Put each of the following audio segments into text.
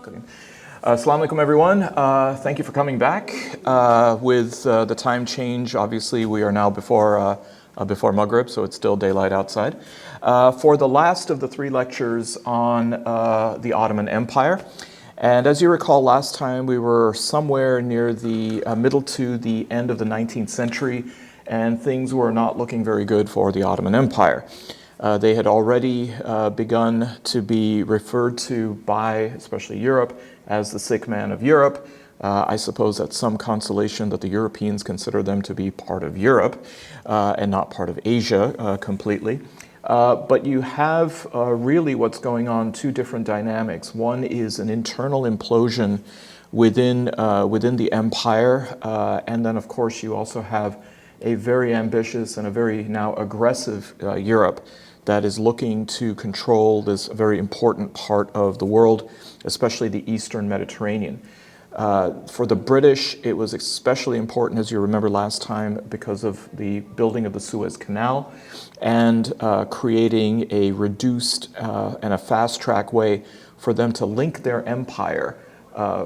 Assalamu alaikum, everyone. Thank you for coming back. With the time change, obviously, we are now before Maghrib, so it's still daylight outside. For the last of the three lectures on the Ottoman Empire. And as you recall, last time we were somewhere near the middle to the end of the 19th century, and things were not looking very good for the Ottoman Empire. They had already begun to be referred to by, especially Europe, as the sick man of Europe. I suppose that's some consolation that the Europeans consider them to be part of Europe and not part of Asia completely. But you have really what's going on, two different dynamics. One is an internal implosion within the empire, and then of course you also have a very ambitious and a very now aggressive Europe that is looking to control this very important part of the world, especially the Eastern Mediterranean. For the British, it was especially important, as you remember last time, because of the building of the Suez Canal and creating a reduced and a fast-track way for them to link their empire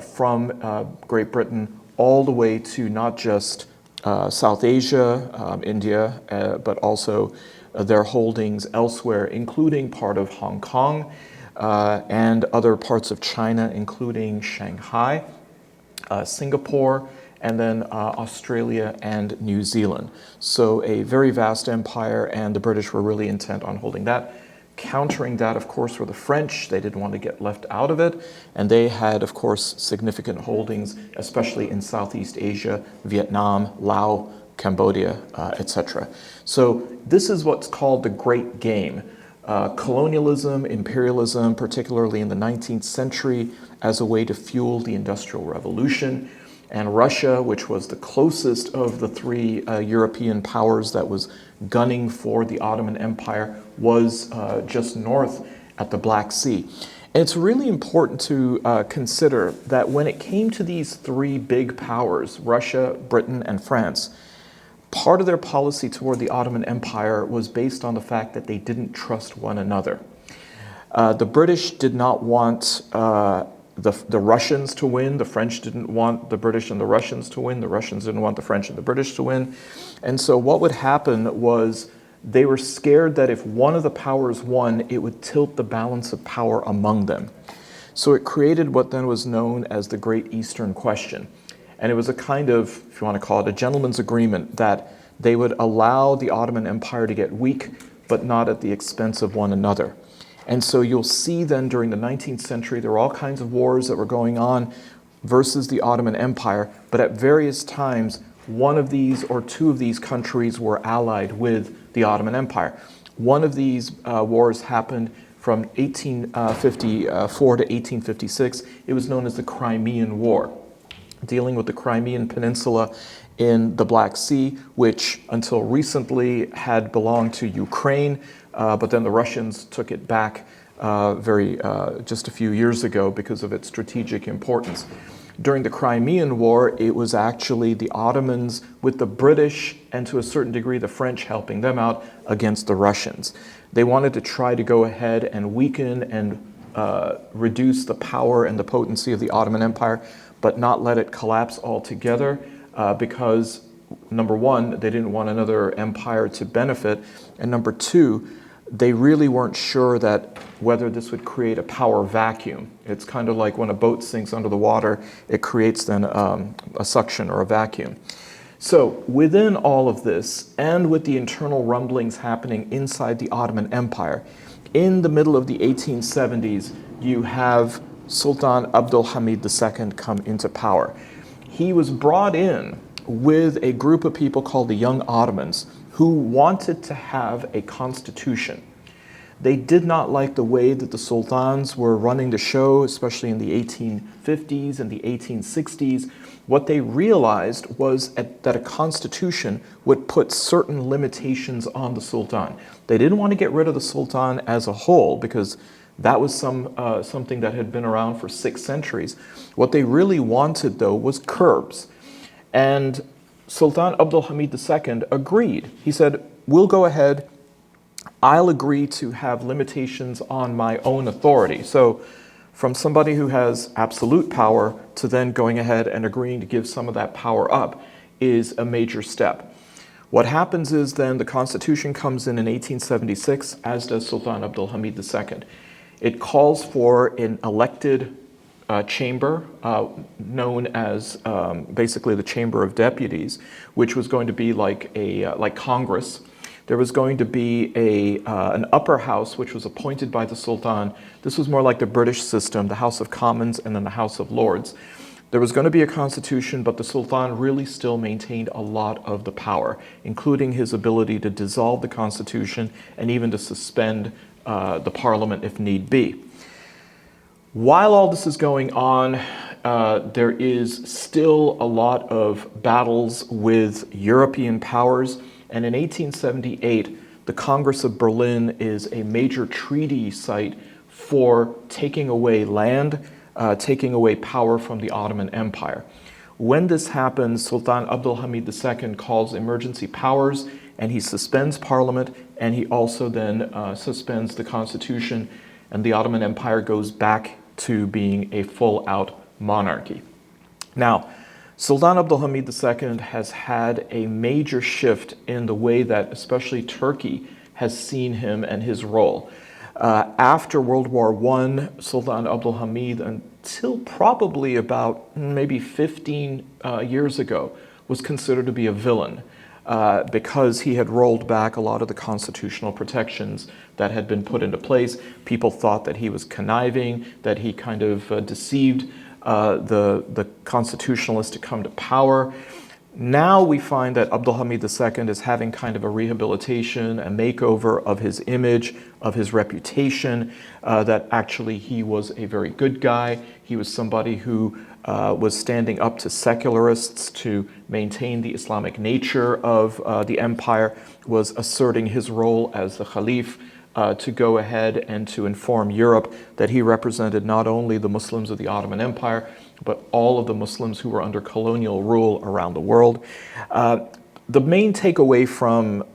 from Great Britain all the way to not just South Asia, India, but also their holdings elsewhere, including part of Hong Kong and other parts of China, including Shanghai, Singapore, and then Australia and New Zealand. So a very vast empire, and the British were really intent on holding that. Countering that, of course, were the French. They didn't want to get left out of it, and they had, of course, significant holdings, especially in Southeast Asia, Vietnam, Laos, Cambodia, etc. So this is what's called the Great Game. Colonialism, imperialism, particularly in the 19th century, as a way to fuel the Industrial Revolution. And Russia, which was the closest of the three European powers that was gunning for the Ottoman Empire, was just north at the Black Sea. And it's really important to consider that when it came to these three big powers, Russia, Britain, and France, part of their policy toward the Ottoman Empire was based on the fact that they didn't trust one another. The British did not want the Russians to win. The French didn't want the British and the Russians to win. The Russians didn't want the French and the British to win. And so what would happen was they were scared that if one of the powers won, it would tilt the balance of power among them. So it created what then was known as the Great Eastern Question. And it was a kind of, if you want to call it, a gentleman's agreement that they would allow the Ottoman Empire to get weak, but not at the expense of one another. And so you'll see then during the 19th century, there were all kinds of wars that were going on versus the Ottoman Empire, but at various times, one of these or two of these countries were allied with the Ottoman Empire. One of these wars happened from 1854 to 1856. It was known as the Crimean War, dealing with the Crimean Peninsula in the Black Sea, which until recently had belonged to Ukraine, but then the Russians took it back just a few years ago because of its strategic importance. During the Crimean War, it was actually the Ottomans with the British and to a certain degree the French helping them out against the Russians. They wanted to try to go ahead and weaken and reduce the power and the potency of the Ottoman Empire, but not let it collapse altogether because, number one, they didn't want another empire to benefit, and number two, they really weren't sure that whether this would create a power vacuum. It's kind of like when a boat sinks under the water, it creates then a suction or a vacuum. So within all of this, and with the internal rumblings happening inside the Ottoman Empire, in the middle of the 1870s, you have Sultan Abdul Hamid II come into power. He was brought in with a group of people called the Young Ottomans who wanted to have a constitution. They did not like the way that the sultans were running the show, especially in the 1850s and the 1860s. What they realized was that a constitution would put certain limitations on the sultan. They didn't want to get rid of the sultan as a whole because that was something that had been around for 6 centuries. What they really wanted, though, was curbs. And Sultan Abdul Hamid II agreed. He said, we'll go ahead, I'll agree to have limitations on my own authority. So from somebody who has absolute power to then going ahead and agreeing to give some of that power up is a major step. What happens is then the Constitution comes in 1876, as does Sultan Abdulhamid II. It calls for an elected chamber known as basically the Chamber of Deputies, which was going to be like Congress. There was going to be an upper house which was appointed by the Sultan. This was more like the British system, the House of Commons and then the House of Lords. There was going to be a constitution, but the Sultan really still maintained a lot of the power, including his ability to dissolve the constitution and even to suspend the parliament if need be. While all this is going on, there is still a lot of battles with European powers, and in 1878, the Congress of Berlin is a major treaty site for taking away land, taking away power from the Ottoman Empire. When this happens, Sultan Abdulhamid II calls emergency powers, and he suspends parliament, and he also then suspends the constitution, and the Ottoman Empire goes back to being a full-out monarchy. Now, Sultan Abdulhamid II has had a major shift in the way that especially Turkey has seen him and his role. After World War I, Sultan Abdulhamid, until probably about maybe 15 years ago, was considered to be a villain because he had rolled back a lot of the constitutional protections that had been put into place. People thought that he was conniving, that he kind of deceived the constitutionalists to come to power. Now we find that Abdulhamid II is having kind of a rehabilitation, a makeover of his image, of his reputation, that actually he was a very good guy. He was somebody who was standing up to secularists to maintain the Islamic nature of the empire, was asserting his role as the Khalif to go ahead and to inform Europe that he represented not only the Muslims of the Ottoman Empire, but all of the Muslims who were under colonial rule around the world. The main takeaway from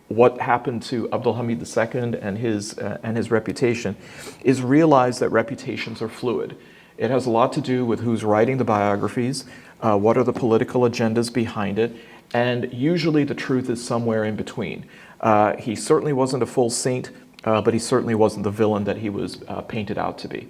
what happened to Abdulhamid II and his reputation is realize that reputations are fluid. It has a lot to do with who's writing the biographies, what are the political agendas behind it, and usually the truth is somewhere in between. He certainly wasn't a full saint, but he certainly wasn't the villain that he was painted out to be.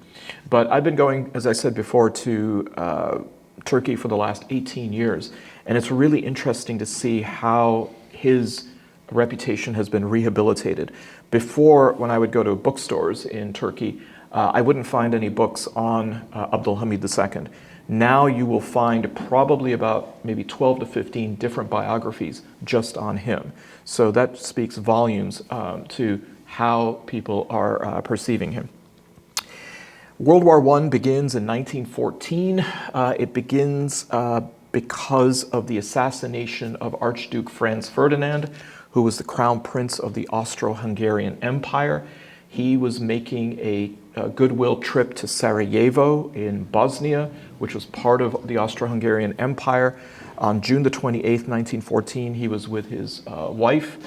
But I've been going, as I said before, to Turkey for the last 18 years, and it's really interesting to see how his reputation has been rehabilitated. Before, when I would go to bookstores in Turkey, I wouldn't find any books on Abdulhamid II. Now you will find probably about maybe 12 to 15 different biographies just on him. So that speaks volumes to how people are perceiving him. World War I begins in 1914. It begins because of the assassination of Archduke Franz Ferdinand, who was the crown prince of the Austro-Hungarian Empire. He was making a goodwill trip to Sarajevo in Bosnia, which was part of the Austro-Hungarian Empire. On June the 28th, 1914, he was with his wife,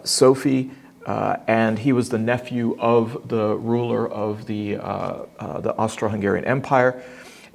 Sophie, and he was the nephew of the ruler of the Austro-Hungarian Empire.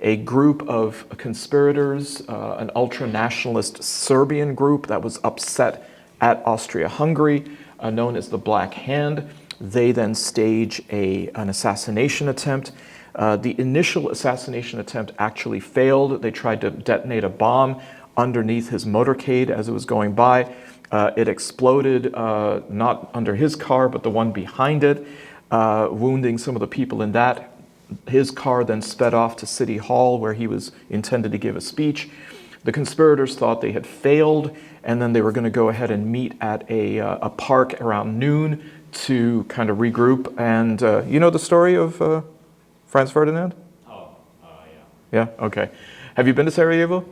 A group of conspirators, an ultra-nationalist Serbian group that was upset at Austria-Hungary, known as the Black Hand. They then stage an assassination attempt. The initial assassination attempt actually failed. They tried to detonate a bomb underneath his motorcade as it was going by. It exploded, not under his car, but the one behind it, wounding some of the people in that. His car then sped off to City Hall, where he was intended to give a speech. The conspirators thought they had failed, and then they were going to go ahead and meet at a park around noon to kind of regroup. And you know the story of Franz Ferdinand? Yeah? Okay. Have you been to Sarajevo?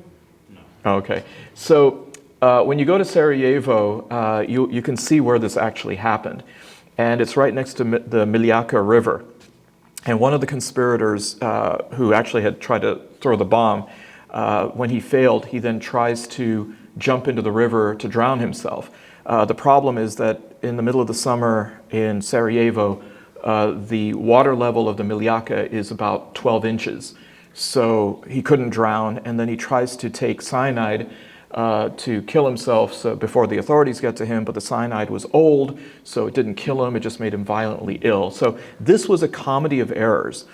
No. Oh, okay. So when you go to Sarajevo, you can see where this actually happened. And it's right next to the Miljacka River. And one of the conspirators who actually had tried to throw the bomb, when he failed, he then tries to jump into the river to drown himself. The problem is that in the middle of the summer in Sarajevo, the water level of the Miljacka is about 12 inches. So he couldn't drown, and then he tries to take cyanide to kill himself before the authorities get to him, but the cyanide was old, so it didn't kill him, it just made him violently ill. So this was a comedy of errors.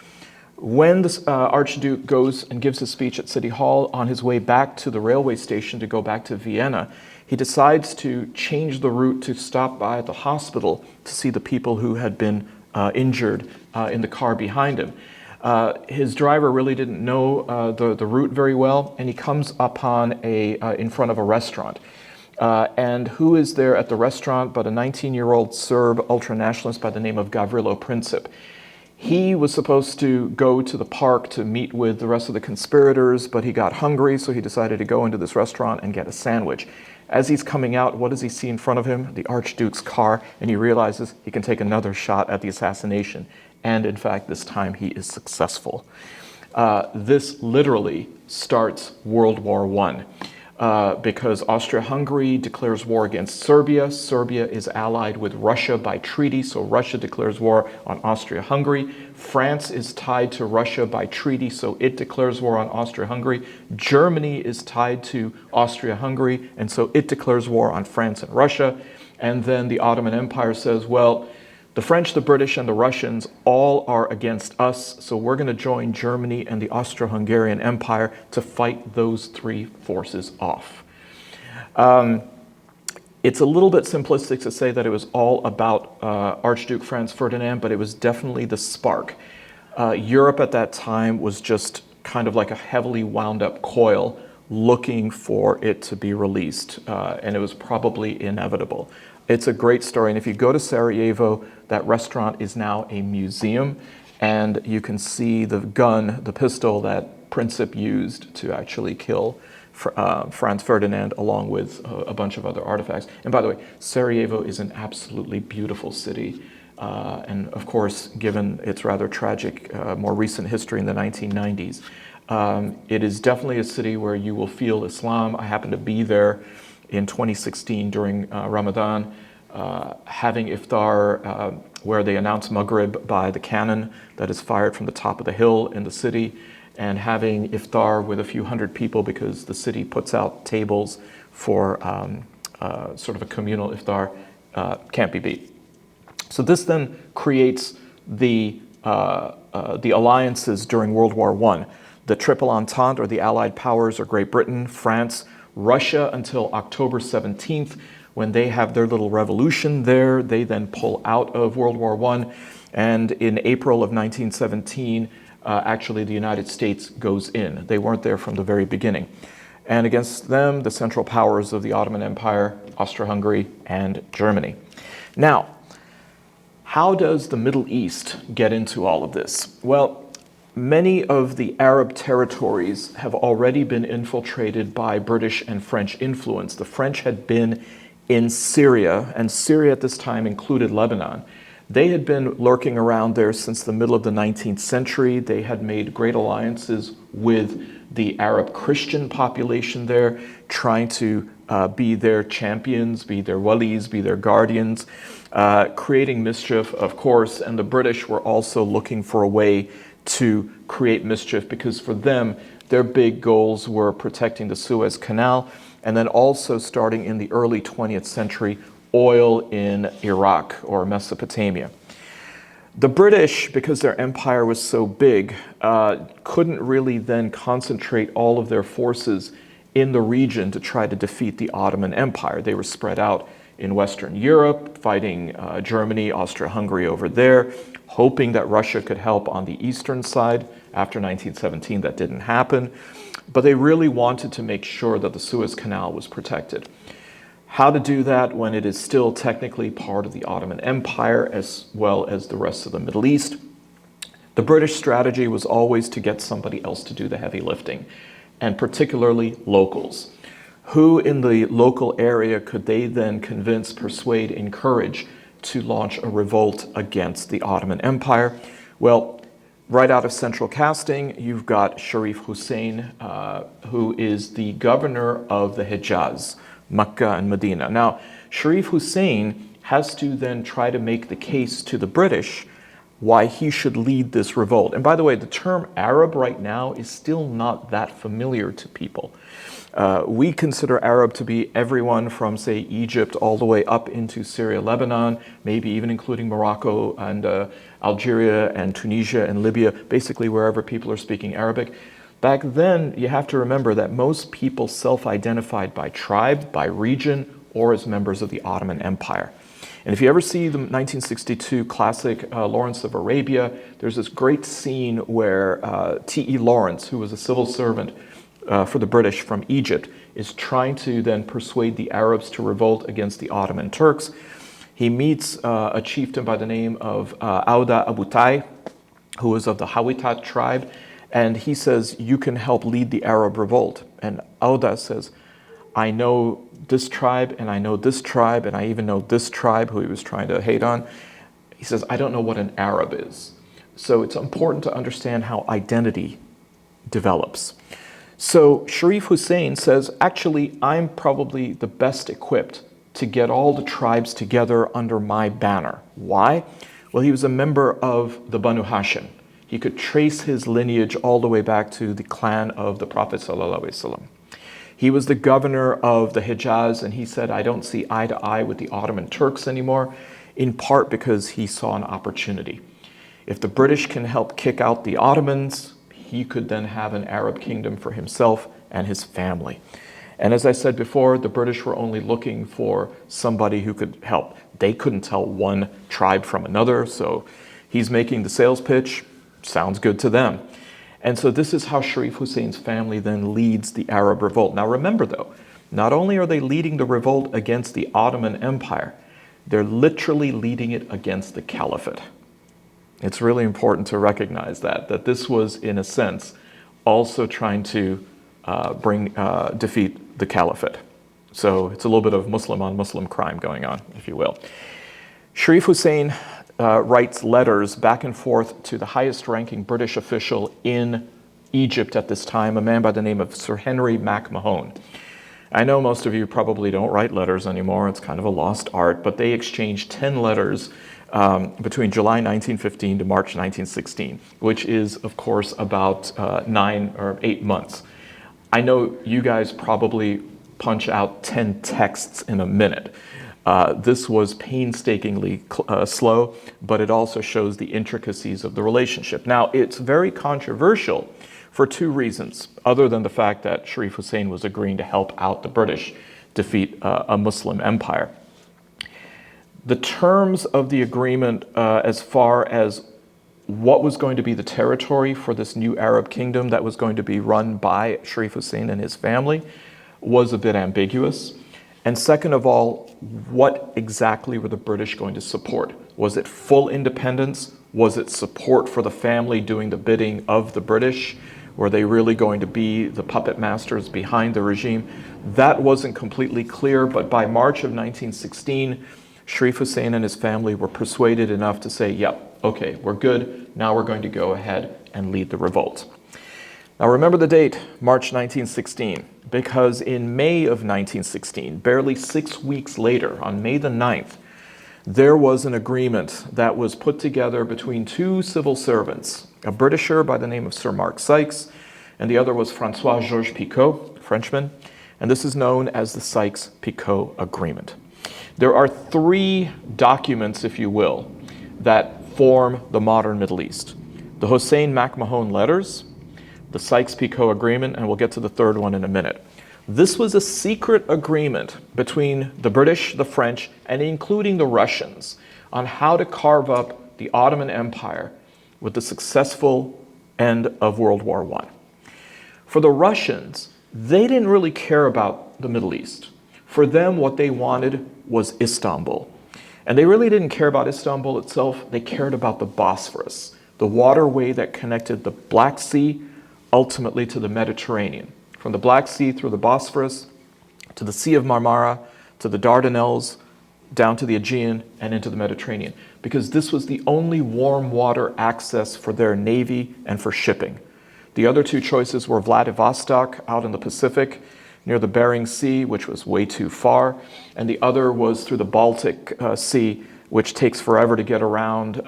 When the Archduke goes and gives his speech at City Hall on his way back to the railway station to go back to Vienna, he decides to change the route to stop by at the hospital to see the people who had been injured in the car behind him. His driver really didn't know the route very well, and he comes upon in front of a restaurant. And who is there at the restaurant but a 19-year-old Serb ultranationalist by the name of Gavrilo Princip. He was supposed to go to the park to meet with the rest of the conspirators, but he got hungry, so he decided to go into this restaurant and get a sandwich. As he's coming out, what does he see in front of him? The Archduke's car, and he realizes he can take another shot at the assassination. And in fact, this time he is successful. This literally starts World War I. Because Austria-Hungary declares war against Serbia. Serbia is allied with Russia by treaty, so Russia declares war on Austria-Hungary. France is tied to Russia by treaty, so it declares war on Austria-Hungary. Germany is tied to Austria-Hungary, and so it declares war on France and Russia. And then the Ottoman Empire says, well, the French, the British, and the Russians all are against us, so we're going to join Germany and the Austro-Hungarian Empire to fight those three forces off. It's a little bit simplistic to say that it was all about Archduke Franz Ferdinand, but it was definitely the spark. Europe at that time was just kind of like a heavily wound up coil looking for it to be released, and it was probably inevitable. It's a great story, and if you go to Sarajevo, that restaurant is now a museum, and you can see the gun, the pistol that Princip used to actually kill Franz Ferdinand, along with a bunch of other artifacts. And by the way, Sarajevo is an absolutely beautiful city, and of course, given its rather tragic, more recent history in the 1990s, it is definitely a city where you will feel Islam. I happened to be there in 2016 during Ramadan, having iftar where they announce Maghrib by the cannon that is fired from the top of the hill in the city, and having iftar with a few hundred people because the city puts out tables for sort of a communal iftar, can't be beat. So this then creates the alliances during World War I. The Triple Entente, or the Allied powers, are Great Britain, France, Russia until October 17th, when they have their little revolution there. They then pull out of World War I, and in April of 1917, actually the United States goes in. They weren't there from the very beginning. And against them, the central powers of the Ottoman Empire, Austria-Hungary, and Germany. Now, how does the Middle East get into all of this? Well, many of the Arab territories have already been infiltrated by British and French influence. The French had been in Syria, and Syria at this time included Lebanon. They had been lurking around there since the middle of the 19th century. They had made great alliances with the Arab Christian population there, trying to be their champions, be their walis, be their guardians, creating mischief, of course, and the British were also looking for a way to create mischief, because for them, their big goals were protecting the Suez Canal, and then also, starting in the early 20th century, oil in Iraq or Mesopotamia. The British, because their empire was so big, couldn't really then concentrate all of their forces in the region to try to defeat the Ottoman Empire. They were spread out in Western Europe, fighting Germany, Austria-Hungary over there, hoping that Russia could help on the eastern side. After 1917, that didn't happen. But they really wanted to make sure that the Suez Canal was protected. How to do that when it is still technically part of the Ottoman Empire, as well as the rest of the Middle East? The British strategy was always to get somebody else to do the heavy lifting, and particularly locals. Who in the local area could they then convince, persuade, encourage to launch a revolt against the Ottoman Empire? Well, right out of central casting, you've got Sharif Hussein, who is the governor of the Hejaz, Mecca and Medina. Now, Sharif Hussein has to then try to make the case to the British why he should lead this revolt. And by the way, the term Arab right now is still not that familiar to people. We consider Arab to be everyone from, say, Egypt all the way up into Syria, Lebanon, maybe even including Morocco and Algeria and Tunisia and Libya, basically wherever people are speaking Arabic. Back then, you have to remember that most people self-identified by tribe, by region, or as members of the Ottoman Empire. And if you ever see the 1962 classic Lawrence of Arabia, there's this great scene where T.E. Lawrence, who was a civil servant for the British from Egypt, is trying to then persuade the Arabs to revolt against the Ottoman Turks. He meets a chieftain by the name of Auda Abutai, who was of the Hawitat tribe, and he says, "You can help lead the Arab revolt." And Auda says, "I know this tribe, and I know this tribe, and I even know this tribe," who he was trying to hate on. He says, "I don't know what an Arab is." So it's important to understand how identity develops. So Sharif Hussein says, actually, I'm probably the best equipped to get all the tribes together under my banner. Why? Well, he was a member of the Banu Hashim. He could trace his lineage all the way back to the clan of the Prophet ﷺ. He was the governor of the Hijaz, and he said, I don't see eye to eye with the Ottoman Turks anymore, in part because he saw an opportunity. If the British can help kick out the Ottomans, he could then have an Arab kingdom for himself and his family. And as I said before, the British were only looking for somebody who could help. They couldn't tell one tribe from another, so he's making the sales pitch. Sounds good to them. And so this is how Sharif Hussein's family then leads the Arab revolt. Now remember though, not only are they leading the revolt against the Ottoman Empire, they're literally leading it against the Caliphate. It's really important to recognize that this was, in a sense, also trying to defeat the Caliphate. So it's a little bit of Muslim on Muslim crime going on, if you will. Sharif Hussein writes letters back and forth to the highest ranking British official in Egypt at this time, a man by the name of Sir Henry MacMahon. I know most of you probably don't write letters anymore. It's kind of a lost art, but they exchanged 10 letters between July 1915 to March 1916, which is, of course, about 9 or 8 months. I know you guys probably punch out 10 texts in a minute. This was painstakingly slow, but it also shows the intricacies of the relationship. Now, it's very controversial for two reasons, other than the fact that Sharif Hussein was agreeing to help out the British defeat a Muslim empire. The terms of the agreement as far as what was going to be the territory for this new Arab kingdom that was going to be run by Sharif Hussein and his family was a bit ambiguous. And second of all, what exactly were the British going to support? Was it full independence? Was it support for the family doing the bidding of the British? Were they really going to be the puppet masters behind the regime? That wasn't completely clear, but by March of 1916, Sharif Hussein and his family were persuaded enough to say, yep, okay, we're good. Now we're going to go ahead and lead the revolt. Now remember the date, March 1916, because in May of 1916, barely 6 weeks later, on May the 9th, there was an agreement that was put together between two civil servants, a Britisher by the name of Sir Mark Sykes, and the other was Francois-Georges Picot, Frenchman, and this is known as the Sykes-Picot Agreement. There are three documents, if you will, that form the modern Middle East. The Hussein-MacMahon letters, the Sykes-Picot Agreement, and we'll get to the third one in a minute. This was a secret agreement between the British, the French, and including the Russians on how to carve up the Ottoman Empire with the successful end of World War I. For the Russians, they didn't really care about the Middle East. For them, what they wanted was Istanbul. And they really didn't care about Istanbul itself. They cared about the Bosphorus, the waterway that connected the Black Sea ultimately to the Mediterranean. From the Black Sea through the Bosphorus to the Sea of Marmara, to the Dardanelles, down to the Aegean and into the Mediterranean, because this was the only warm water access for their navy and for shipping. The other two choices were Vladivostok out in the Pacific near the Bering Sea, which was way too far, and the other was through the Baltic Sea which takes forever to get around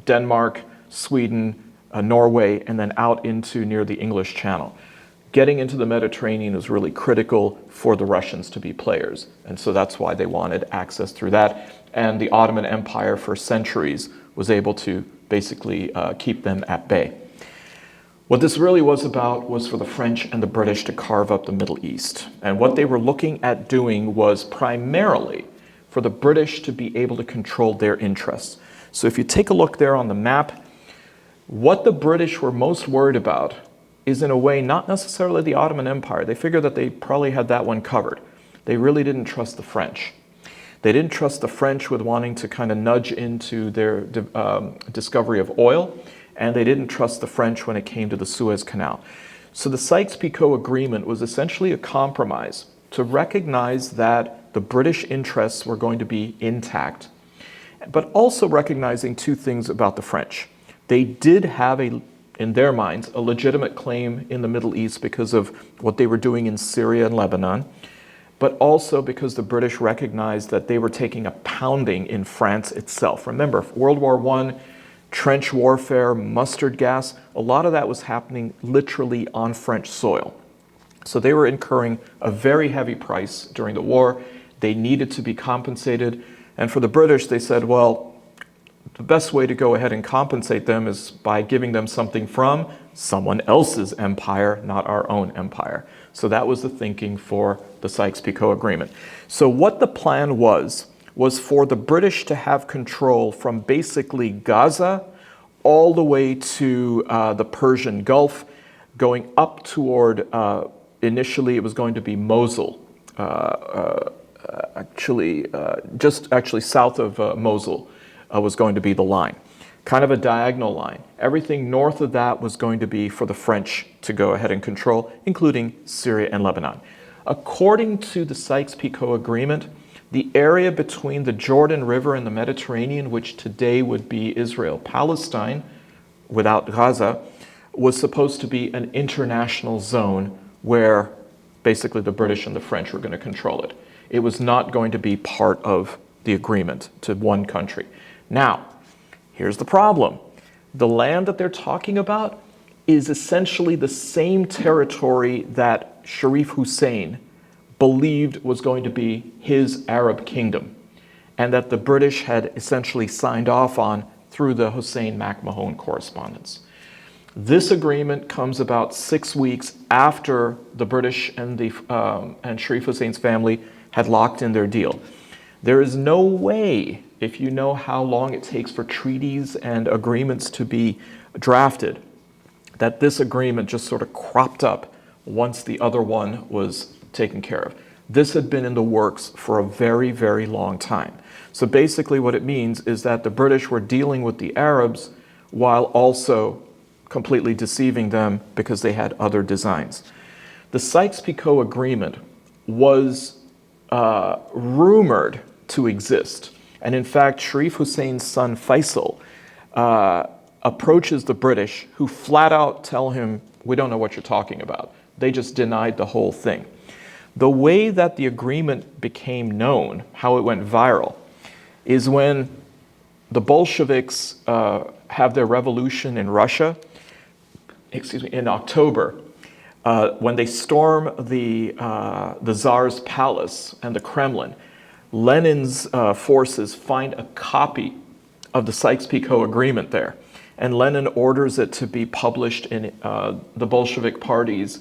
Denmark, Sweden, Norway, and then out into near the English Channel. Getting into the Mediterranean was really critical for the Russians to be players, and so that's why they wanted access through that. And the Ottoman Empire for centuries was able to basically keep them at bay. What this really was about was for the French and the British to carve up the Middle East. And what they were looking at doing was primarily for the British to be able to control their interests. So if you take a look there on the map, what the British were most worried about is in a way not necessarily the Ottoman Empire. They figured that they probably had that one covered. They really didn't trust the French. They didn't trust the French with wanting to kind of nudge into their discovery of oil, and they didn't trust the French when it came to the Suez Canal. So the Sykes-Picot Agreement was essentially a compromise to recognize that the British interests were going to be intact, but also recognizing two things about the French. They did have, in their minds, a legitimate claim in the Middle East because of what they were doing in Syria and Lebanon, but also because the British recognized that they were taking a pounding in France itself. Remember, World War I, trench warfare, mustard gas, a lot of that was happening literally on French soil. So they were incurring a very heavy price during the war. They needed to be compensated. And for the British, they said, well, the best way to go ahead and compensate them is by giving them something from someone else's empire, not our own empire. So that was the thinking for the Sykes-Picot Agreement. So what the plan was for the British to have control from basically Gaza all the way to the Persian Gulf, going up toward, initially it was going to be Mosul, just south of Mosul was going to be the line. Kind of a diagonal line. Everything north of that was going to be for the French to go ahead and control, including Syria and Lebanon. According to the Sykes-Picot Agreement, the area between the Jordan River and the Mediterranean, which today would be Israel-Palestine, without Gaza, was supposed to be an international zone where basically the British and the French were going to control it. It was not going to be part of the agreement to one country. Now, here's the problem. The land that they're talking about is essentially the same territory that Sharif Hussein believed was going to be his Arab kingdom, and that the British had essentially signed off on through the Hussein-MacMahon correspondence. This agreement comes about 6 weeks after the British and Sharif Hussein's family had locked in their deal. There is no way, if you know how long it takes for treaties and agreements to be drafted, that this agreement just sort of cropped up once the other one was taken care of. This had been in the works for a very, very long time. So basically what it means is that the British were dealing with the Arabs while also completely deceiving them because they had other designs. The Sykes-Picot Agreement was rumored to exist. And in fact, Sharif Hussein's son Faisal approaches the British, who flat out tell him, we don't know what you're talking about. They just denied the whole thing. The way that the agreement became known, how it went viral, is when the Bolsheviks have their revolution in Russia, in October, when they storm the Tsar's palace and the Kremlin. Lenin's forces find a copy of the Sykes-Picot Agreement there, and Lenin orders it to be published in the Bolshevik Party's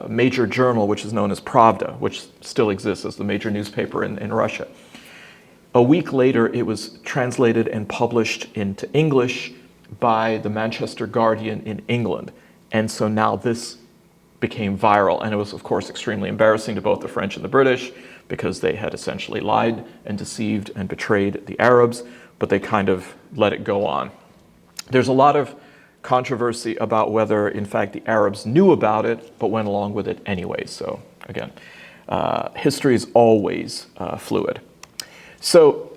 major journal, which is known as Pravda, which still exists as the major newspaper in Russia. A week later, it was translated and published into English by the Manchester Guardian in England. And so now this became viral, and it was, of course, extremely embarrassing to both the French and the British because they had essentially lied and deceived and betrayed the Arabs, but they kind of let it go on. There's a lot of controversy about whether, in fact, the Arabs knew about it, but went along with it anyway. So, again, history is always fluid. So,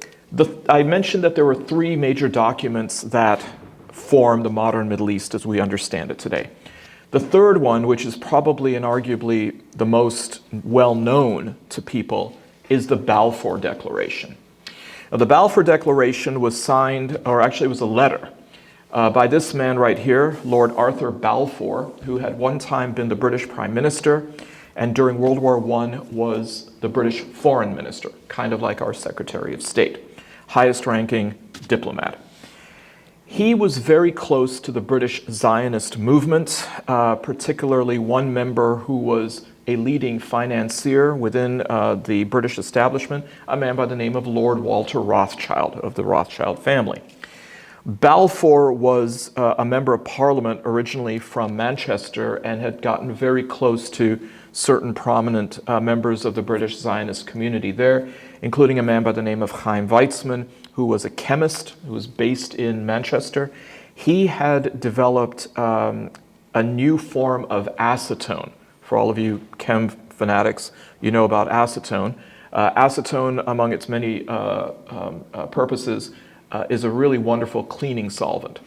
I mentioned that there were three major documents that form the modern Middle East as we understand it today. The third one, which is probably and arguably the most well-known to people, is the Balfour Declaration. Now, the Balfour Declaration was signed, or actually it was a letter, by this man right here, Lord Arthur Balfour, who had one time been the British Prime Minister, and during World War I was the British Foreign Minister, kind of like our Secretary of State, highest ranking diplomat. He was very close to the British Zionist movement, particularly one member who was a leading financier within the British establishment, a man by the name of Lord Walter Rothschild of the Rothschild family. Balfour was a member of Parliament originally from Manchester and had gotten very close to certain prominent members of the British Zionist community there, including a man by the name of Chaim Weizmann, who was a chemist who was based in Manchester. He had developed a new form of acetone. For all of you chem fanatics, you know about acetone. Acetone, among its many purposes, is a really wonderful cleaning solvent.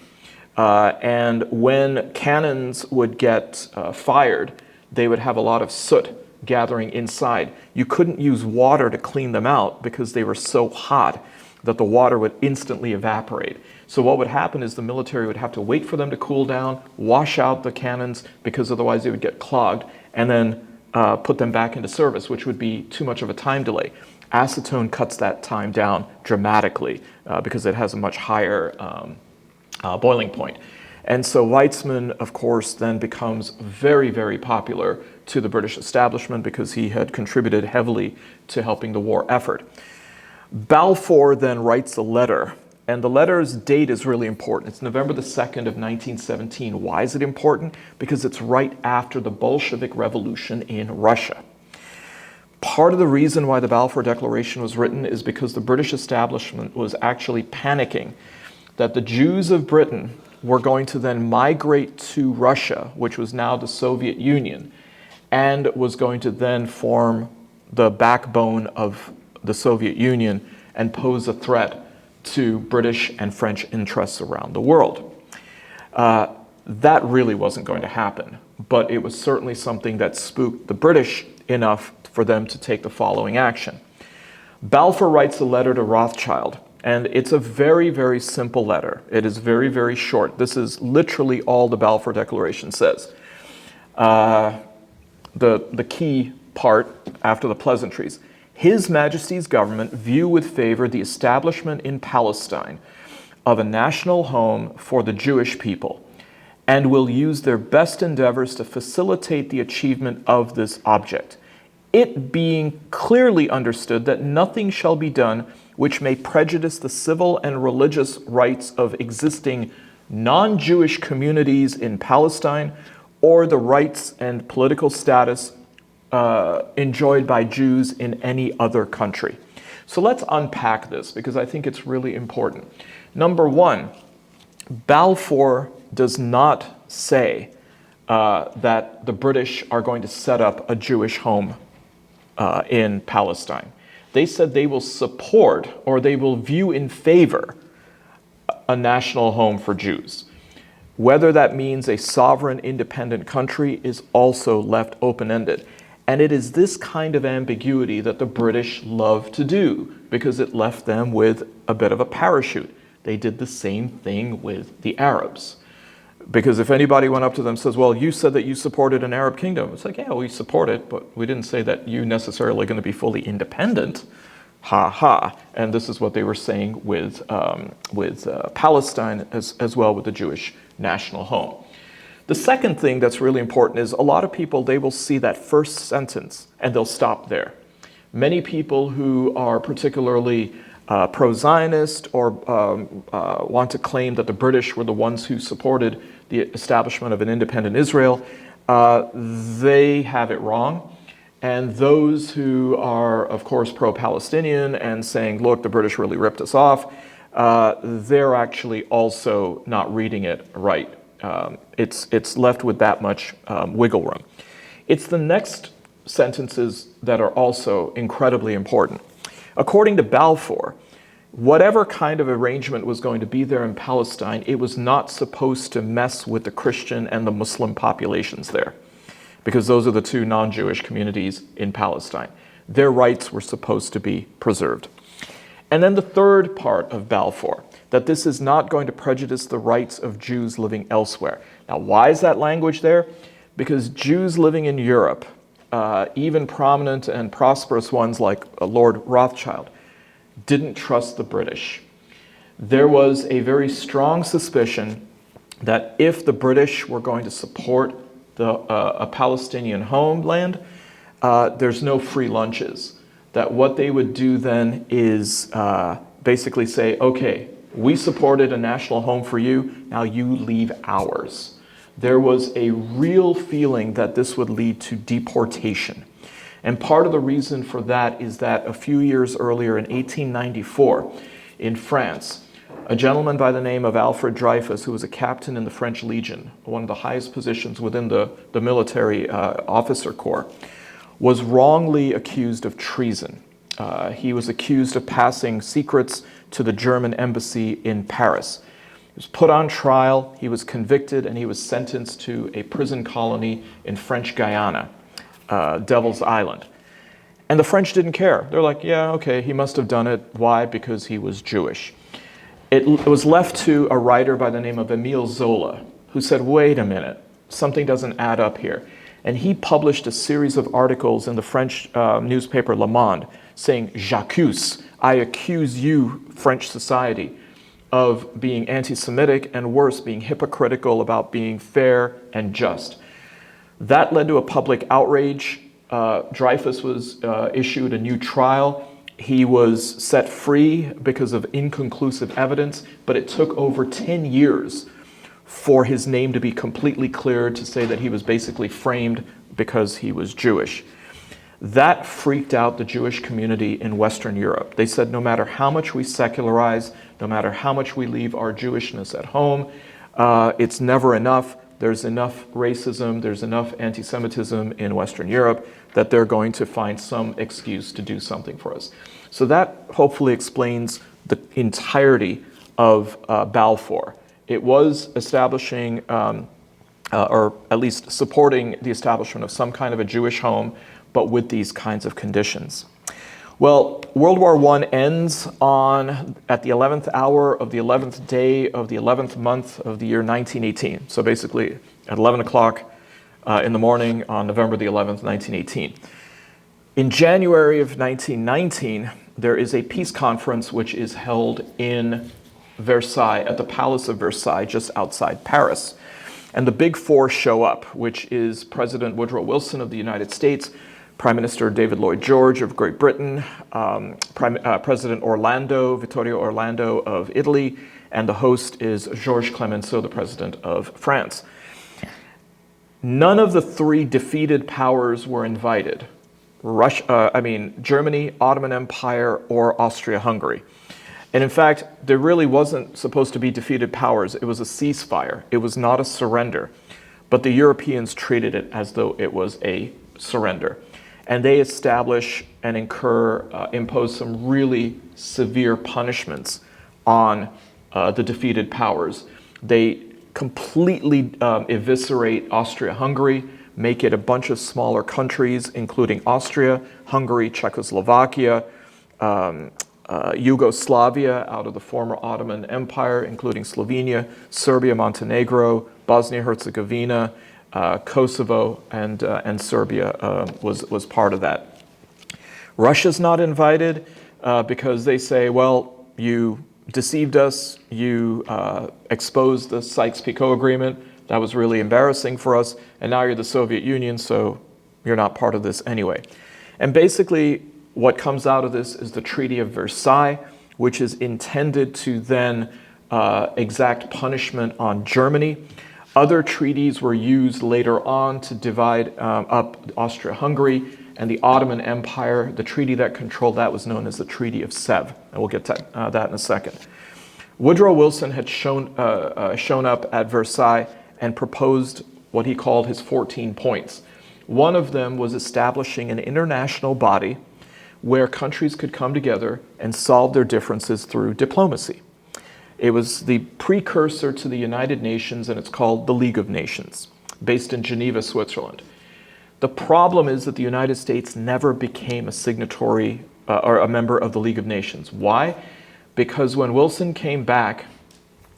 And when cannons would get fired, they would have a lot of soot gathering inside. You couldn't use water to clean them out because they were so hot that the water would instantly evaporate. So what would happen is the military would have to wait for them to cool down, wash out the cannons because otherwise they would get clogged, and then put them back into service, which would be too much of a time delay. Acetone cuts that time down dramatically because it has a much higher boiling point. And so Weizmann, of course, then becomes very, very popular to the British establishment because he had contributed heavily to helping the war effort. Balfour then writes a letter, and the letter's date is really important. It's November the 2nd of 1917. Why is it important? Because it's right after the Bolshevik Revolution in Russia. Part of the reason why the Balfour Declaration was written is because the British establishment was actually panicking that the Jews of Britain were going to then migrate to Russia, which was now the Soviet Union, and was going to then form the backbone of the Soviet Union and pose a threat to British and French interests around the world. That really wasn't going to happen, but it was certainly something that spooked the British enough for them to take the following action. Balfour writes a letter to Rothschild, and it's a very, very simple letter. It is very, very short. This is literally all the Balfour Declaration says. The key part after the pleasantries. His Majesty's government view with favor the establishment in Palestine of a national home for the Jewish people, and will use their best endeavors to facilitate the achievement of this object, it being clearly understood that nothing shall be done which may prejudice the civil and religious rights of existing non-Jewish communities in Palestine, or the rights and political status enjoyed by Jews in any other country. So let's unpack this because I think it's really important. Number one, Balfour does not say that the British are going to set up a Jewish home in Palestine. They said they will support or they will view in favor a national home for Jews. Whether that means a sovereign independent country is also left open-ended. And it is this kind of ambiguity that the British love to do because it left them with a bit of a parachute. They did the same thing with the Arabs. Because if anybody went up to them and says, well, you said that you supported an Arab kingdom. It's like, yeah, we support it, but we didn't say that you necessarily going to be fully independent. Ha ha. And this is what they were saying with Palestine as well with the Jewish national home. The second thing that's really important is a lot of people, they will see that first sentence and they'll stop there. Many people who are particularly pro-Zionist or want to claim that the British were the ones who supported the establishment of an independent Israel, they have it wrong. And those who are, of course, pro-Palestinian and saying, look, the British really ripped us off, they're actually also not reading it right. It's left with that much wiggle room. It's the next sentences that are also incredibly important. According to Balfour, whatever kind of arrangement was going to be there in Palestine, it was not supposed to mess with the Christian and the Muslim populations there, because those are the two non-Jewish communities in Palestine. Their rights were supposed to be preserved. And then the third part of Balfour, that this is not going to prejudice the rights of Jews living elsewhere. Now, why is that language there? Because Jews living in Europe, even prominent and prosperous ones like Lord Rothschild, didn't trust the British. There was a very strong suspicion that if the British were going to support a Palestinian homeland, there's no free lunches. That what they would do then is basically say, okay, we supported a national home for you, now you leave ours. There was a real feeling that this would lead to deportation. And part of the reason for that is that a few years earlier in 1894 in France, a gentleman by the name of Alfred Dreyfus, who was a captain in the French Legion, one of the highest positions within the military officer corps, was wrongly accused of treason. He was accused of passing secrets to the German embassy in Paris. He was put on trial, he was convicted, and he was sentenced to a prison colony in French Guiana, Devil's Island. And the French didn't care. They're like, yeah, okay, he must have done it. Why? Because he was Jewish. It was left to a writer by the name of Émile Zola, who said, wait a minute, something doesn't add up here. And he published a series of articles in the French newspaper Le Monde saying, j'accuse, I accuse you, French society, of being anti-Semitic and worse, being hypocritical about being fair and just. That led to a public outrage. Dreyfus was issued a new trial. He was set free because of inconclusive evidence, but it took over 10 years for his name to be completely cleared, to say that he was basically framed because he was Jewish. That freaked out the Jewish community in Western Europe. They said, no matter how much we secularize, no matter how much we leave our Jewishness at home, it's never enough. There's enough racism, there's enough anti-Semitism in Western Europe that they're going to find some excuse to do something for us. So that hopefully explains the entirety of Balfour. It was establishing, or at least supporting the establishment of some kind of a Jewish home, but with these kinds of conditions. Well, World War I ends at the 11th hour of the 11th day of the 11th month of the year 1918. So basically at 11 o'clock in the morning on November the 11th, 1918. In January of 1919, there is a peace conference which is held in Versailles, at the Palace of Versailles, just outside Paris. And the big four show up, which is President Woodrow Wilson of the United States, Prime Minister David Lloyd George of Great Britain, President Vittorio Orlando of Italy, and the host is Georges Clemenceau, the President of France. None of the three defeated powers were invited. Germany, Ottoman Empire, or Austria-Hungary. And in fact, there really wasn't supposed to be defeated powers. It was a ceasefire. It was not a surrender. But the Europeans treated it as though it was a surrender. And they establish and impose some really severe punishments on the defeated powers. They completely eviscerate Austria-Hungary, make it a bunch of smaller countries, including Austria, Hungary, Czechoslovakia, Yugoslavia out of the former Ottoman Empire, including Slovenia, Serbia, Montenegro, Bosnia-Herzegovina, Kosovo, and Serbia was part of that. Russia's not invited because they say, well, you deceived us, you exposed the Sykes-Picot Agreement, that was really embarrassing for us, and now you're the Soviet Union, so you're not part of this anyway. And basically, what comes out of this is the Treaty of Versailles, which is intended to then exact punishment on Germany. Other treaties were used later on to divide up Austria-Hungary and the Ottoman Empire. The treaty that controlled that was known as the Treaty of Sèvres, and we'll get to that in a second. Woodrow Wilson had shown up at Versailles and proposed what he called his 14 points. One of them was establishing an international body where countries could come together and solve their differences through diplomacy. It was the precursor to the United Nations, and it's called the League of Nations, based in Geneva, Switzerland. The problem is that the United States never became a signatory or a member of the League of Nations. Why? Because when Wilson came back,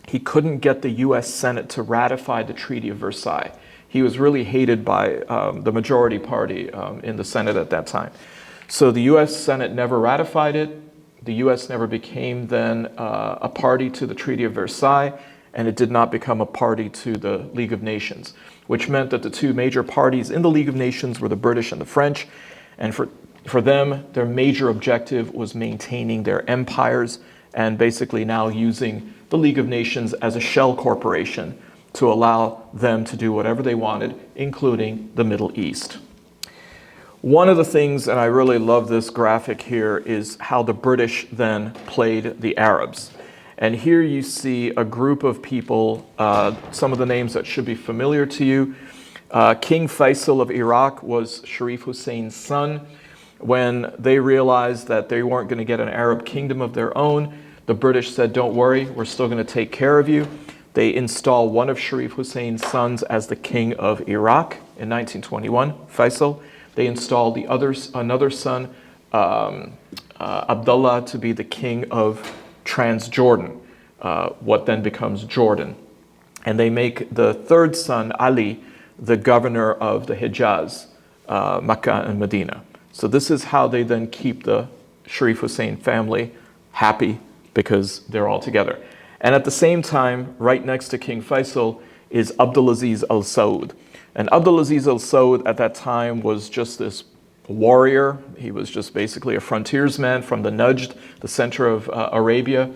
he couldn't get the U.S. Senate to ratify the Treaty of Versailles. He was really hated by the majority party in the Senate at that time. So the U.S. Senate never ratified it. The U.S. never became then a party to the Treaty of Versailles, and it did not become a party to the League of Nations, which meant that the two major parties in the League of Nations were the British and the French. And for them, their major objective was maintaining their empires and basically now using the League of Nations as a shell corporation to allow them to do whatever they wanted, including the Middle East. One of the things, and I really love this graphic here, is how the British then played the Arabs. And here you see a group of people, some of the names that should be familiar to you. King Faisal of Iraq was Sharif Hussein's son. When they realized that they weren't going to get an Arab kingdom of their own, the British said, don't worry, we're still going to take care of you. They install one of Sharif Hussein's sons as the king of Iraq in 1921, Faisal. They installed another son, Abdullah, to be the king of Transjordan, what then becomes Jordan. And they make the third son, Ali, the governor of the Hijaz, Mecca and Medina. So this is how they then keep the Sharif Hussein family happy, because they're all together. And at the same time, right next to King Faisal is Abdulaziz Al Saud. And Abdulaziz Al Saud at that time was just this warrior. He was just basically a frontiersman from the Najd, the center of Arabia.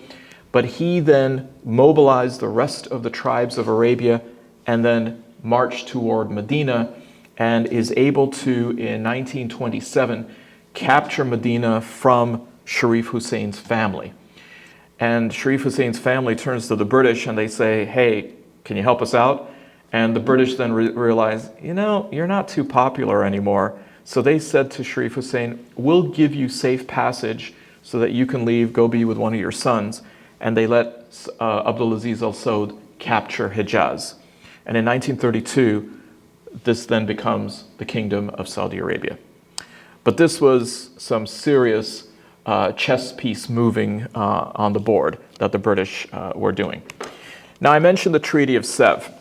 But he then mobilized the rest of the tribes of Arabia and then marched toward Medina, and is able to, in 1927, capture Medina from Sharif Hussein's family. And Sharif Hussein's family turns to the British and they say, hey, can you help us out? And the British then realize, you know, you're not too popular anymore. So they said to Sharif Hussein, we'll give you safe passage so that you can leave, go be with one of your sons. And they let Abdulaziz Al Saud capture Hijaz. And in 1932, this then becomes the Kingdom of Saudi Arabia. But this was some serious chess piece moving on the board that the British were doing. Now, I mentioned the Treaty of Sèvres.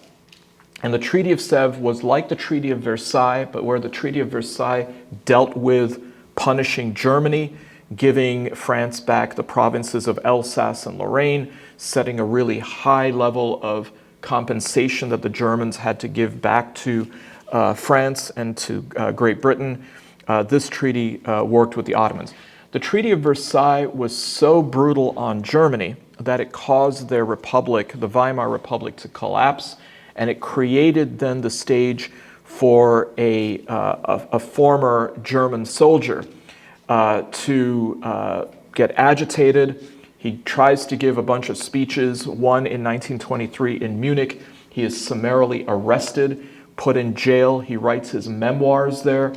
And the Treaty of Sèvres was like the Treaty of Versailles, but where the Treaty of Versailles dealt with punishing Germany, giving France back the provinces of Alsace and Lorraine, setting a really high level of compensation that the Germans had to give back to France and to Great Britain. This treaty worked with the Ottomans. The Treaty of Versailles was so brutal on Germany that it caused their republic, the Weimar Republic, to collapse, and it created then the stage for a former German soldier to get agitated. He tries to give a bunch of speeches, one in 1923 in Munich. He is summarily arrested, put in jail. He writes his memoirs there,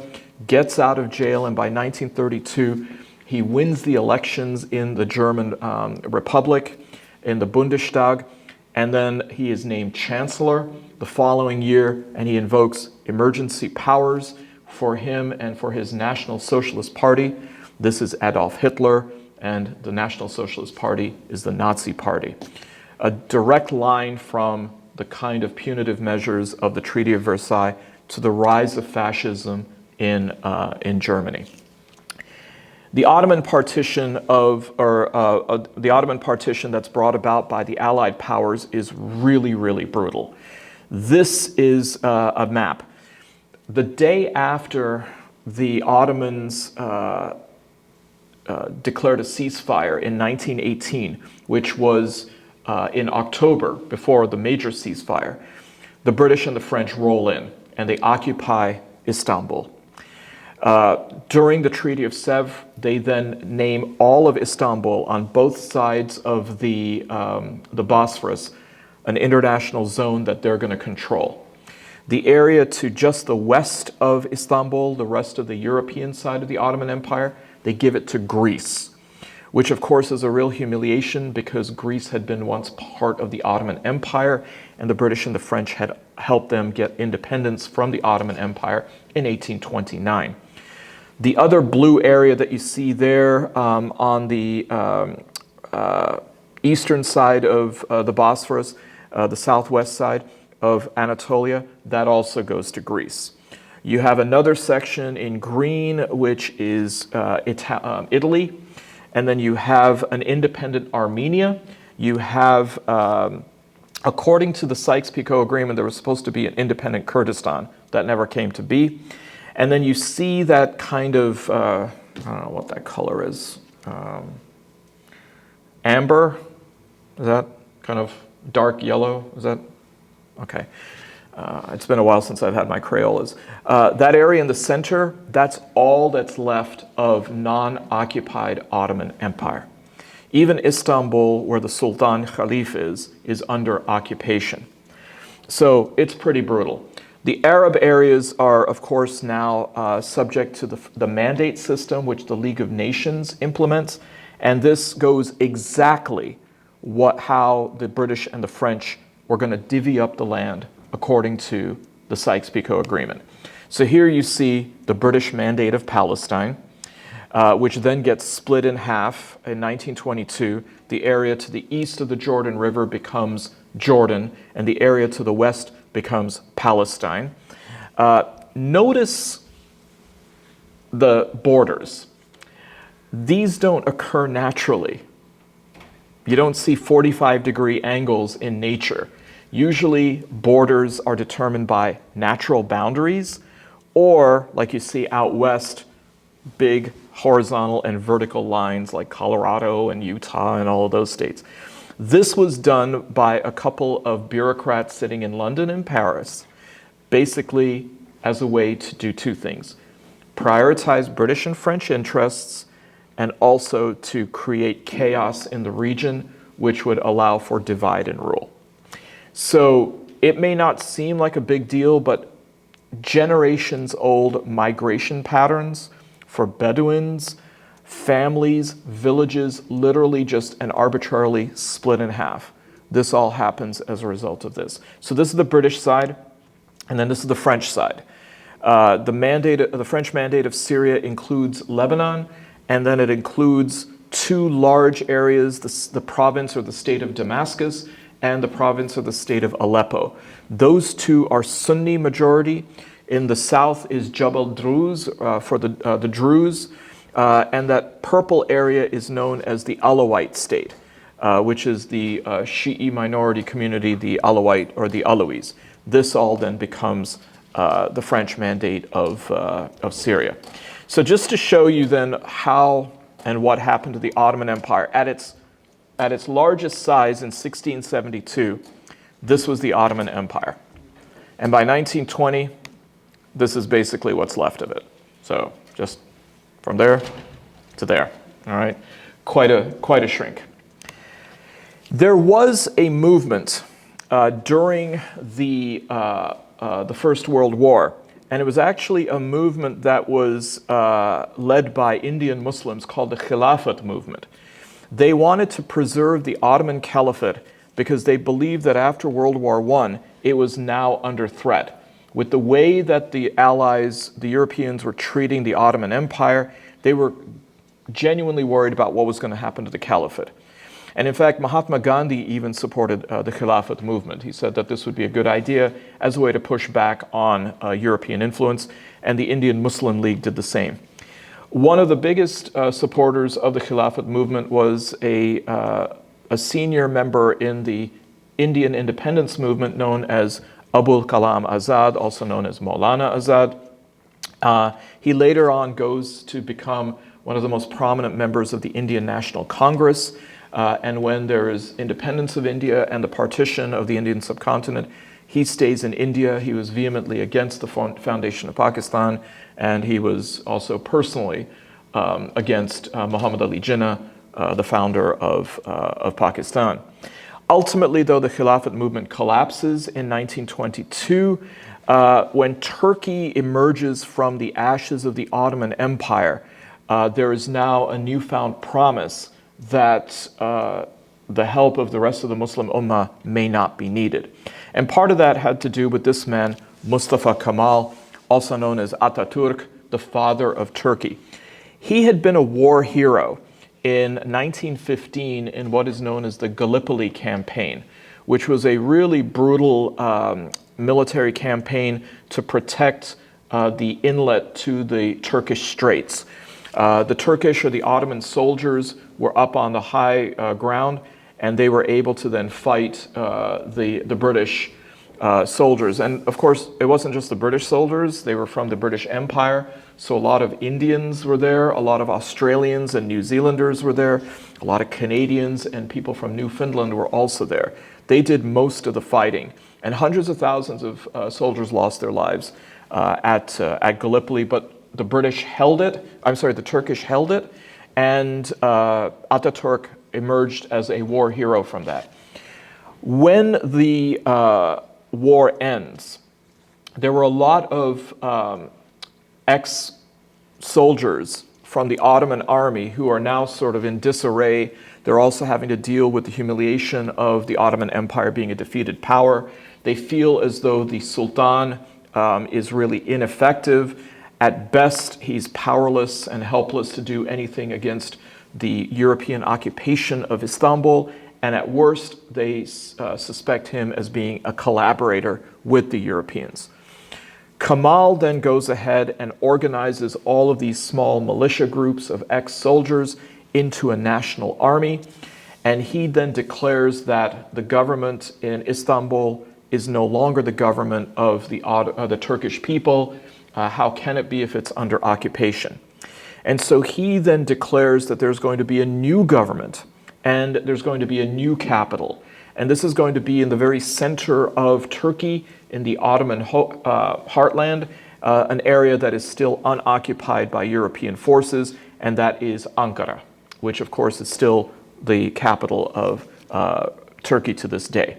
gets out of jail, and by 1932, he wins the elections in the German Republic, in the Bundestag, and then he is named Chancellor the following year, and he invokes emergency powers for him and for his National Socialist Party. This is Adolf Hitler, and the National Socialist Party is the Nazi Party. A direct line from the kind of punitive measures of the Treaty of Versailles to the rise of fascism in Germany. The Ottoman partition the Ottoman partition that's brought about by the Allied powers is really, really brutal. This is a map. The day after the Ottomans declared a ceasefire in 1918, which was in October, before the major ceasefire, the British and the French roll in and they occupy Istanbul. During the Treaty of Sèvres, they then name all of Istanbul on both sides of the Bosphorus an international zone that they're going to control. The area to just the west of Istanbul, the rest of the European side of the Ottoman Empire, they give it to Greece, which of course is a real humiliation because Greece had been once part of the Ottoman Empire, and the British and the French had helped them get independence from the Ottoman Empire in 1829. The other blue area that you see there on the eastern side of the Bosphorus, the southwest side of Anatolia, that also goes to Greece. You have another section in green, which is Italy, and then you have an independent Armenia. You have, according to the Sykes-Picot Agreement, there was supposed to be an independent Kurdistan. That never came to be. And then you see that kind of, I don't know what that color is, amber? Is that kind of dark yellow? Is that, okay. It's been a while since I've had my Crayolas. That area in the center, that's all that's left of non-occupied Ottoman Empire. Even Istanbul, where the Sultan Khalif is under occupation. So it's pretty brutal. The Arab areas are, of course, now subject to the mandate system, which the League of Nations implements. And this goes exactly how the British and the French were going to divvy up the land according to the Sykes-Picot Agreement. So here you see the British Mandate of Palestine, which then gets split in half in 1922. The area to the east of the Jordan River becomes Jordan, and the area to the west becomes Palestine. Notice the borders. These don't occur naturally. You don't see 45-degree angles in nature. Usually borders are determined by natural boundaries, or like you see out west, big horizontal and vertical lines like Colorado and Utah and all of those states. This was done by a couple of bureaucrats sitting in London and Paris, basically as a way to do two things: prioritize British and French interests, and also to create chaos in the region, which would allow for divide and rule. So it may not seem like a big deal, but generations old migration patterns for Bedouins, families, villages, literally just and arbitrarily split in half. This all happens as a result of this. So this is the British side, and then this is the French side. The French mandate of Syria includes Lebanon, and then it includes two large areas, the province or the state of Damascus, and the province or the state of Aleppo. Those two are Sunni majority. In the south is Jabal Druze for the Druze, and that purple area is known as the Alawite state, which is the Shi'i minority community, the Alawite or the Alawis. This all then becomes the French mandate of Syria. So just to show you then how and what happened to the Ottoman Empire at its largest size in 1672, this was the Ottoman Empire. And by 1920, this is basically what's left of it. So just from there to there, all right? Quite a shrink. There was a movement during the First World War, and it was actually a movement that was led by Indian Muslims called the Khilafat movement. They wanted to preserve the Ottoman Caliphate because they believed that after World War I, it was now under threat. With the way that the Allies, the Europeans, were treating the Ottoman Empire, they were genuinely worried about what was going to happen to the Caliphate. And in fact, Mahatma Gandhi even supported the Khilafat movement. He said that this would be a good idea as a way to push back on European influence, and the Indian Muslim League did the same. One of the biggest supporters of the Khilafat movement was a senior member in the Indian independence movement known as Abul Kalam Azad, also known as Maulana Azad. He later on goes to become one of the most prominent members of the Indian National Congress. And when there is independence of India and the partition of the Indian subcontinent, he stays in India. He was vehemently against the foundation of Pakistan, and he was also personally against Muhammad Ali Jinnah, the founder of Pakistan. Ultimately, though, the Khilafat movement collapses in 1922 when Turkey emerges from the ashes of the Ottoman Empire. There is now a newfound promise that the help of the rest of the Muslim Ummah may not be needed. And part of that had to do with this man, Mustafa Kemal, also known as Ataturk, the father of Turkey. He had been a war hero in 1915 in what is known as the Gallipoli campaign, which was a really brutal military campaign to protect the inlet to the Turkish Straits. The Turkish or the Ottoman soldiers were up on the high ground, and they were able to then fight the British soldiers. And of course, it wasn't just the British soldiers, they were from the British Empire. So a lot of Indians were there, a lot of Australians and New Zealanders were there, a lot of Canadians and people from Newfoundland were also there. They did most of the fighting, and hundreds of thousands of soldiers lost their lives at Gallipoli, but the British held it, the Turkish held it, and Ataturk emerged as a war hero from that. When the war ends, there were a lot of ex-soldiers from the Ottoman army who are now sort of in disarray. They're also having to deal with the humiliation of the Ottoman Empire being a defeated power. They feel as though the Sultan is really ineffective. At best, he's powerless and helpless to do anything against the European occupation of Istanbul. And at worst, they suspect him as being a collaborator with the Europeans. Kemal then goes ahead and organizes all of these small militia groups of ex-soldiers into a national army. And he then declares that the government in Istanbul is no longer the government of the Turkish people. How can it be if it's under occupation? And so he then declares that there's going to be a new government and there's going to be a new capital. And this is going to be in the very center of Turkey, in the Ottoman heartland, an area that is still unoccupied by European forces, and that is Ankara, which of course is still the capital of Turkey to this day.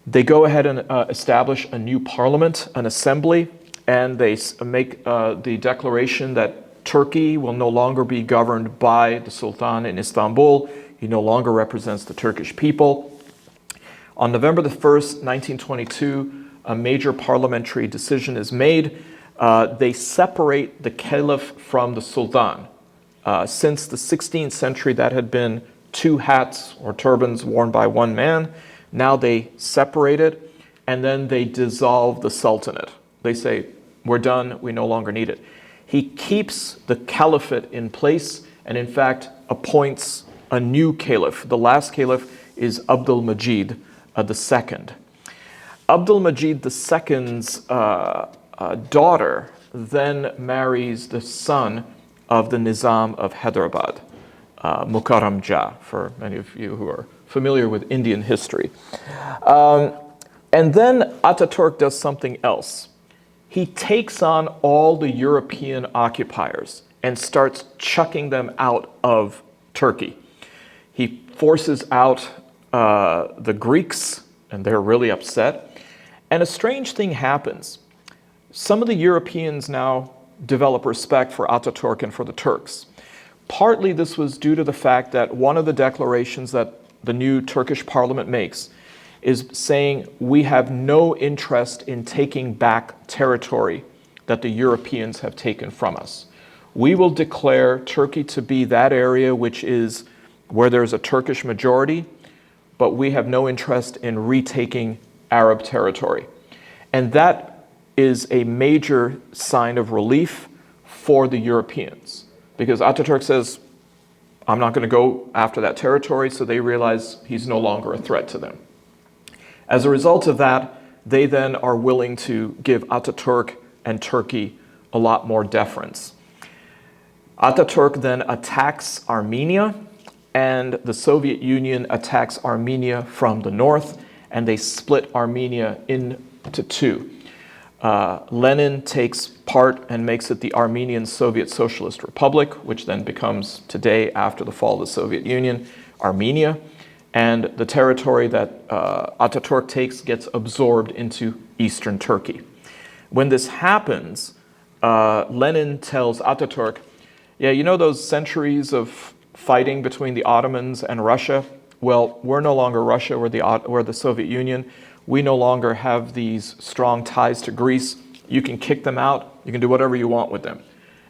They go ahead and establish a new parliament, an assembly, and they make the declaration that Turkey will no longer be governed by the Sultan in Istanbul. He no longer represents the Turkish people. On November the 1st, 1922, a major parliamentary decision is made. They separate the caliph from the Sultan. Since the 16th century, that had been two hats or turbans worn by one man. Now they separate it, and then they dissolve the sultanate. They say, we're done, we no longer need it. He keeps the caliphate in place and in fact appoints a new caliph. The last caliph is Abdul-Majid II. Abdul-Majid II's daughter then marries the son of the Nizam of Hyderabad, Mukarram Jah, for many of you who are familiar with Indian history. And then Ataturk does something else. He takes on all the European occupiers and starts chucking them out of Turkey. He forces out the Greeks, and they're really upset. And a strange thing happens. Some of the Europeans now develop respect for Ataturk and for the Turks. Partly this was due to the fact that one of the declarations that the new Turkish parliament makes is saying we have no interest in taking back territory that the Europeans have taken from us. We will declare Turkey to be that area which is where there's a Turkish majority, but we have no interest in retaking Arab territory. And that is a major sign of relief for the Europeans, because Ataturk says, I'm not going to go after that territory, so they realize he's no longer a threat to them. As a result of that, they then are willing to give Ataturk and Turkey a lot more deference. Ataturk then attacks Armenia, and the Soviet Union attacks Armenia from the north, and they split Armenia into two. Lenin takes part and makes it the Armenian Soviet Socialist Republic, which then becomes today, after the fall of the Soviet Union, Armenia. And the territory that Ataturk takes gets absorbed into eastern Turkey. When this happens, Lenin tells Ataturk, yeah, you know those centuries of fighting between the Ottomans and Russia? Well, we're no longer Russia, we're the Soviet Union. We no longer have these strong ties to Greece. You can kick them out. You can do whatever you want with them.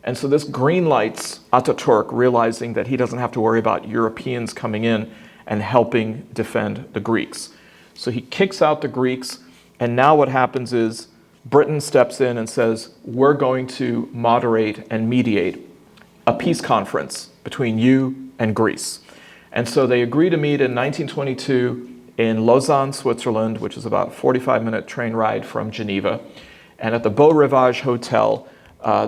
And so this green lights Ataturk, realizing that he doesn't have to worry about Europeans coming in and helping defend the Greeks. So he kicks out the Greeks, and now what happens is Britain steps in and says, we're going to moderate and mediate a peace conference between you and Greece. And so they agree to meet in 1922 in Lausanne, Switzerland, which is about a 45-minute train ride from Geneva. And at the Beau Rivage Hotel,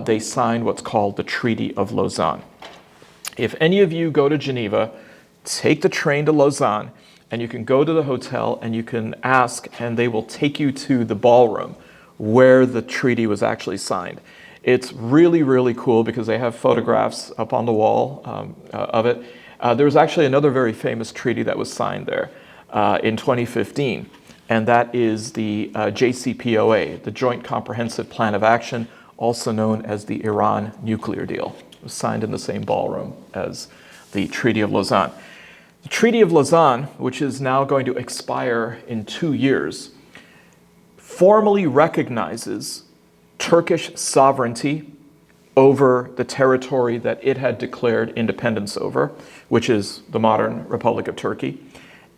they signed what's called the Treaty of Lausanne. If any of you go to Geneva, take the train to Lausanne, and you can go to the hotel and you can ask, and they will take you to the ballroom where the treaty was actually signed. It's really, really cool because they have photographs up on the wall of it. There was actually another very famous treaty that was signed there in 2015, and that is the JCPOA, the Joint Comprehensive Plan of Action, also known as the Iran nuclear deal. It was signed in the same ballroom as the Treaty of Lausanne. The Treaty of Lausanne, which is now going to expire in 2 years, formally recognizes Turkish sovereignty over the territory that it had declared independence over, which is the modern Republic of Turkey.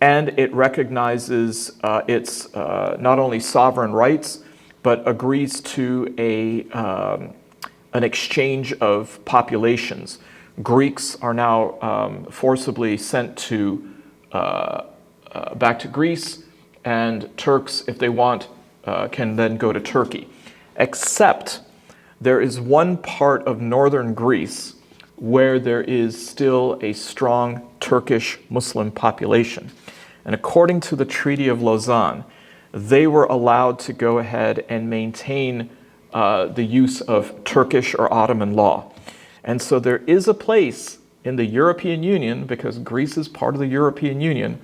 And it recognizes its not only sovereign rights, but agrees to an exchange of populations. Greeks are now forcibly sent to back to Greece, and Turks, if they want, can then go to Turkey. Except there is one part of northern Greece where there is still a strong Turkish Muslim population. And according to the Treaty of Lausanne, they were allowed to go ahead and maintain the use of Turkish or Ottoman law. And so there is a place in the European Union, because Greece is part of the European Union,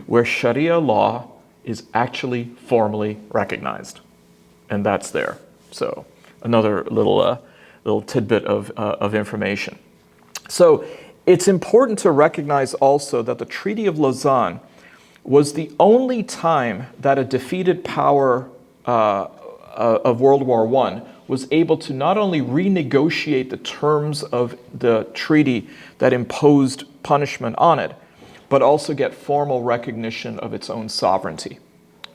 where Sharia law is actually formally recognized. And that's there. So another little tidbit of information. So it's important to recognize also that the Treaty of Lausanne was the only time that a defeated power of World War I was able to not only renegotiate the terms of the treaty that imposed punishment on it, but also get formal recognition of its own sovereignty.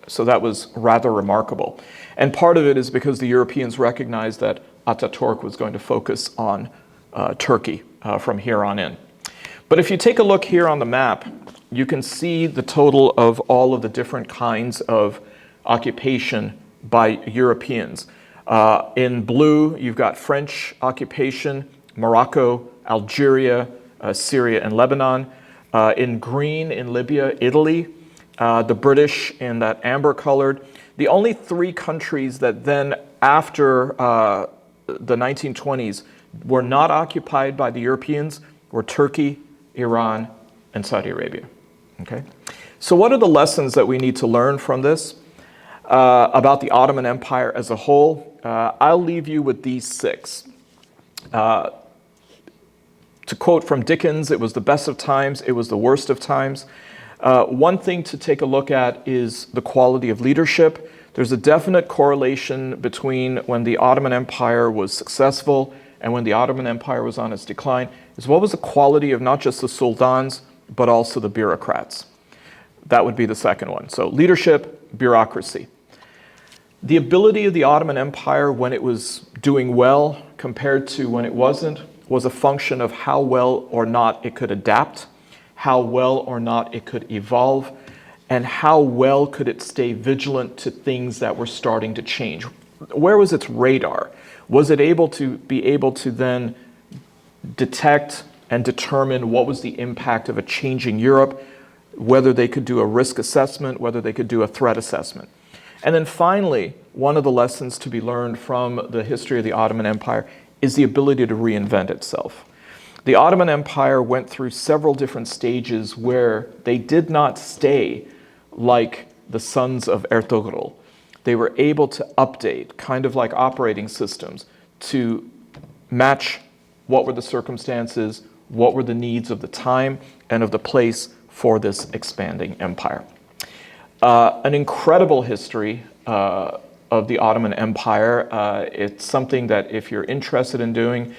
So that was rather remarkable. And part of it is because the Europeans recognized that Ataturk was going to focus on Turkey from here on in. But if you take a look here on the map, you can see the total of all of the different kinds of occupation by Europeans. In blue, you've got French occupation, Morocco, Algeria, Syria, and Lebanon. In green, in Libya, Italy. The British in that amber colored. The only three countries that then, after the 1920s, were not occupied by the Europeans were Turkey, Iran, and Saudi Arabia. Okay? So what are the lessons that we need to learn from this about the Ottoman Empire as a whole? I'll leave you with these 6. To quote from Dickens, it was the best of times, it was the worst of times. One thing to take a look at is the quality of leadership. There's a definite correlation between when the Ottoman Empire was successful and when the Ottoman Empire was on its decline, is what was the quality of not just the sultans, but also the bureaucrats. That would be the second one. So leadership, bureaucracy. The ability of the Ottoman Empire when it was doing well compared to when it wasn't was a function of how well or not it could adapt, how well or not it could evolve, and how well could it stay vigilant to things that were starting to change. Where was its radar? Was it able to then detect and determine what was the impact of a changing Europe, whether they could do a risk assessment, whether they could do a threat assessment? And then finally, one of the lessons to be learned from the history of the Ottoman Empire is the ability to reinvent itself. The Ottoman Empire went through several different stages where they did not stay like the sons of Ertugrul. They were able to update, kind of like operating systems, to match what were the circumstances, what were the needs of the time and of the place for this expanding empire. An incredible history of of the Ottoman Empire. It's something that if you're interested in doing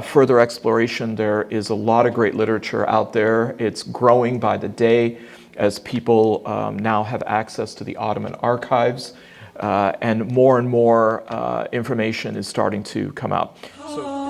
further exploration, there is a lot of great literature out there. It's growing by the day as people now have access to the Ottoman archives, and more information is starting to come out. So